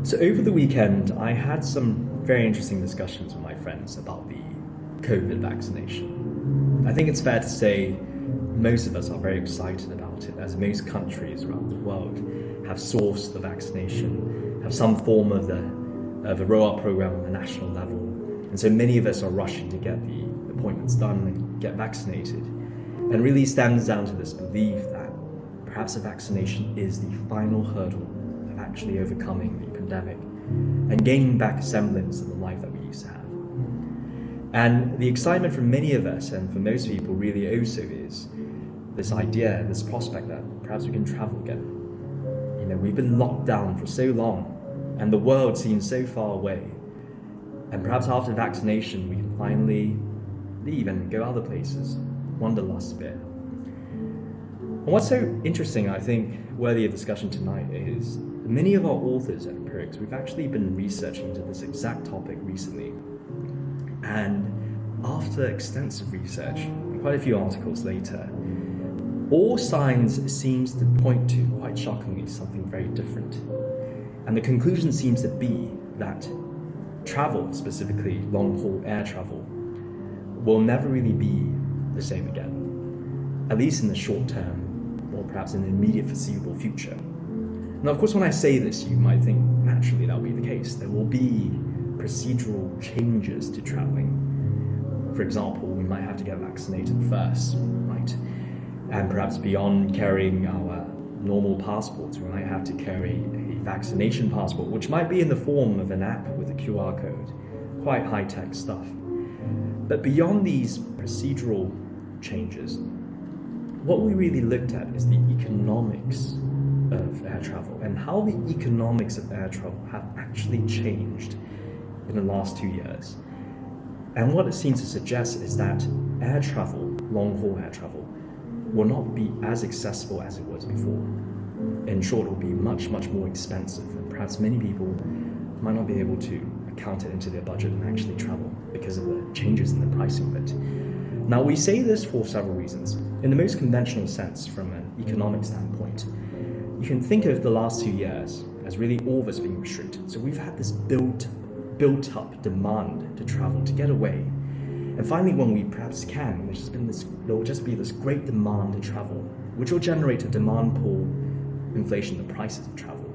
So over the weekend, I had some very interesting discussions with my friends about the COVID vaccination. I think it's fair to say most of us are very excited about it, as most countries around the world have sourced the vaccination, have some form of a rollout program on the national level. And so many of us are rushing to get the appointments done and get vaccinated. And really stems down to this belief that perhaps a vaccination is the final hurdle of actually overcoming the pandemic and gaining back a semblance of the life that we used to have. And the excitement for many of us and for most people really also is this idea, this prospect that perhaps we can travel again. You know, we've been locked down for so long and the world seems so far away. And perhaps after vaccination, we can finally leave and go other places, wanderlust a bit. And what's so interesting, I think, worthy of discussion tonight is many of our authors at Empirics, we've actually been researching into this exact topic recently. And after extensive research, and quite a few articles later, all signs seems to point to, quite shockingly, something very different. And the conclusion seems to be that travel, specifically long-haul air travel, will never really be the same again, at least in the short term, or perhaps in the immediate foreseeable future. Now, of course, when I say this, you might think naturally that will be the case. There will be procedural changes to traveling. For example, we might have to get vaccinated first, right? And perhaps beyond carrying our normal passports, we might have to carry a vaccination passport, which might be in the form of an app with a QR code. Quite high-tech stuff. But beyond these procedural changes, what we really looked at is the economics of air travel and how the economics of air travel have actually changed in the last 2 years. And what it seems to suggest is that air travel, long-haul air travel, will not be as accessible as it was before. In short, it will be much, much more expensive, and perhaps many people might not be able to account it into their budget and actually travel because of the changes in the pricing of it. Now, we say this for several reasons. In the most conventional sense, from an economic standpoint, you can think of the last 2 years as really all of us being restricted. So we've had this built up demand to travel, to get away. And finally, when we perhaps can, there will just be this great demand to travel, which will generate a demand pull inflation in the prices of travel.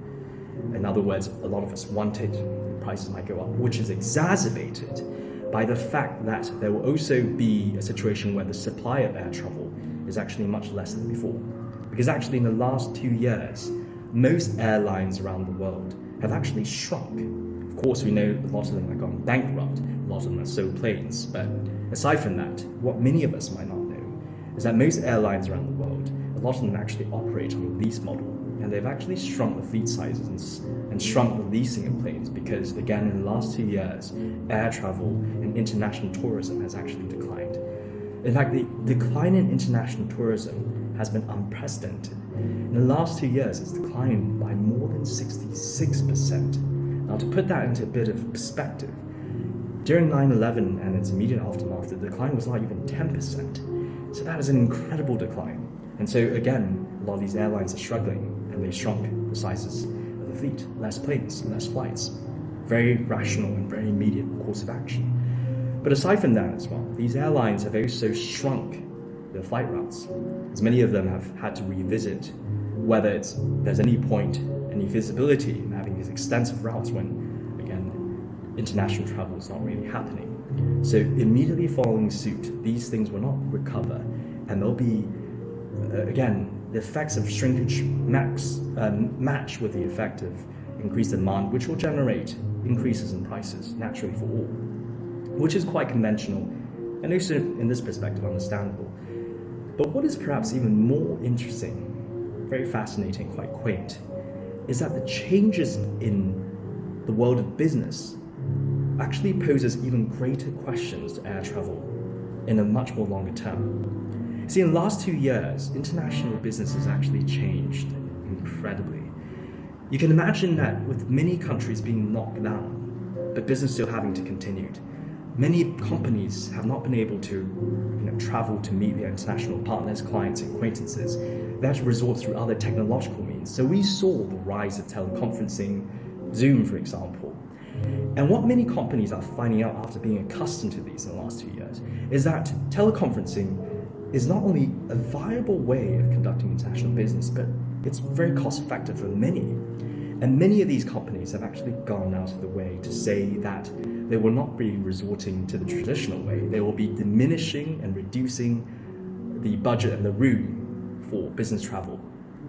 In other words, a lot of us want it, prices might go up, which is exacerbated by the fact that there will also be a situation where the supply of air travel is actually much less than before. Because actually in the last 2 years, most airlines around the world have actually shrunk. Of course, we know a lot of them have gone bankrupt, a lot of them are sold planes, but aside from that, what many of us might not know is that most airlines around the world, a lot of them actually operate on a lease model, and they've actually shrunk the fleet sizes and shrunk the leasing of planes because, again, in the last 2 years, air travel and international tourism has actually declined. In fact, the decline in international tourism has been unprecedented. In the last 2 years, it's declined by more than 66%. Now, to put that into a bit of perspective, during 9/11 and its immediate aftermath, the decline was not even 10%. So that is an incredible decline. And so again, a lot of these airlines are struggling and they've shrunk the sizes of the fleet. Less planes, less flights. Very rational and very immediate course of action. But aside from that as well, these airlines have also shrunk their flight routes, as many of them have had to revisit whether there's any point, any feasibility in having these extensive routes when, again, international travel is not really happening. So immediately following suit, these things will not recover, and there'll be, again, the effects of shrinkage match with the effect of increased demand, which will generate increases in prices naturally for all, which is quite conventional and also in this perspective understandable. But what is perhaps even more interesting, very fascinating, quite quaint, is that the changes in the world of business actually poses even greater questions to air travel in a much more longer term. See, in the last 2 years, international business has actually changed incredibly. You can imagine that with many countries being locked down, but business still having to continue, many companies have not been able to travel to meet their international partners, clients, and acquaintances. They had to resort through other technological means. So we saw the rise of teleconferencing, Zoom, for example. And what many companies are finding out after being accustomed to these in the last 2 years is that teleconferencing is not only a viable way of conducting international business, but it's very cost effective for many. And many of these companies have actually gone out of the way to say that they will not be resorting to the traditional way. They will be diminishing and reducing the budget and the room for business travel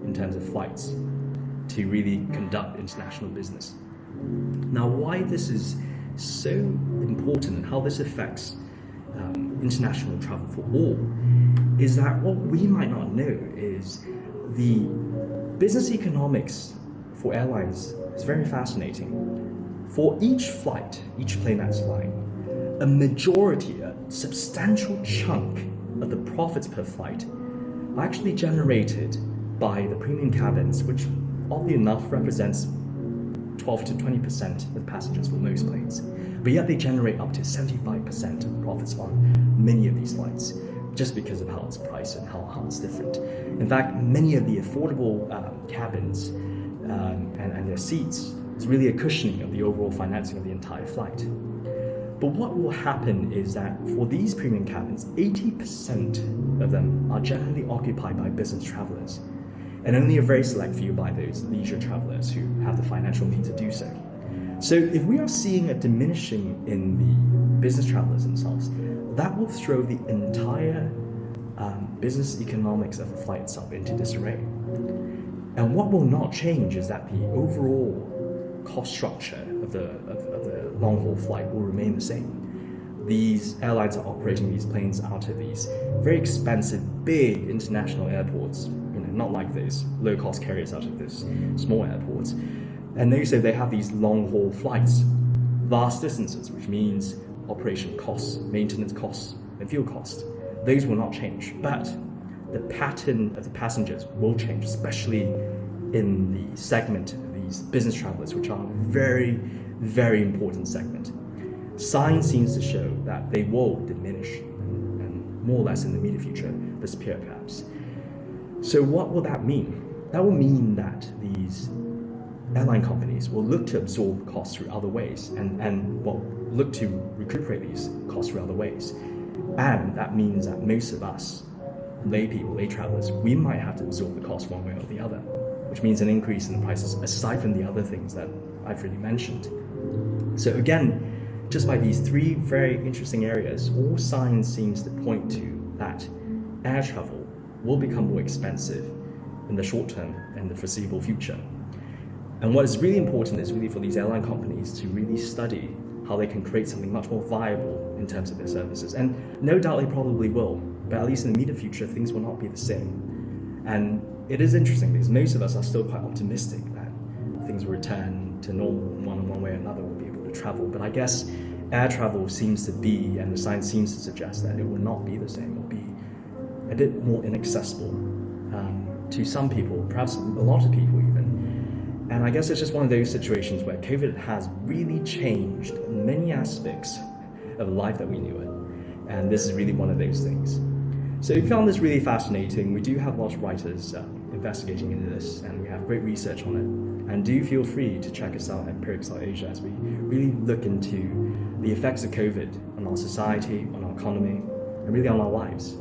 in terms of flights to really conduct international business. Now, why this is so important and how this affects international travel for all is that what we might not know is the business economics for airlines is very fascinating. For each flight, each plane that's flying, a majority, a substantial chunk of the profits per flight are actually generated by the premium cabins, which oddly enough represents 12 to 20% of the passengers for most planes. But yet they generate up to 75% of the profits on many of these flights, just because of how it's priced and how it's different. In fact, many of the affordable cabins and their seats is really a cushioning of the overall financing of the entire flight. But what will happen is that for these premium cabins, 80% of them are generally occupied by business travelers, and only a very select few by those leisure travelers who have the financial means to do so. So if we are seeing a diminishing in the business travelers themselves, that will throw the entire business economics of the flight itself into disarray. And what will not change is that the overall cost structure of the long-haul flight will remain the same. These airlines are operating these planes out of these very expensive, big international airports, not like those low-cost carriers out of those small airports. And also they have these long-haul flights, vast distances, which means operation costs, maintenance costs, and fuel costs. Those will not change, but the pattern of the passengers will change, especially in the segment of these business travelers, which are a very, very important segment. Science seems to show that they will diminish and more or less in the immediate future disappear perhaps. So what will that mean? That will mean that these airline companies will look to absorb costs through other ways and will look to recuperate these costs through other ways. And that means that most of us, lay people, lay travelers, we might have to absorb the cost one way or the other, which means an increase in the prices aside from the other things that I've already mentioned. So again, just by these three very interesting areas, all science seems to point to that air travel will become more expensive in the short term and the foreseeable future. And what is really important is really for these airline companies to really study how they can create something much more viable in terms of their services. And no doubt they probably will, but at least in the immediate future, things will not be the same. And it is interesting because most of us are still quite optimistic that things will return to normal in one way or another, we'll be able to travel. But I guess air travel seems to be, and the science seems to suggest that it will not be the same. It will be a bit more inaccessible to some people, perhaps a lot of people even. And I guess it's just one of those situations where COVID has really changed many aspects of life that we knew it. And this is really one of those things. So we found this really fascinating. We do have a lot of writers investigating into this, and we have great research on it. And do feel free to check us out at Empirics Asia as we really look into the effects of COVID on our society, on our economy, and really on our lives.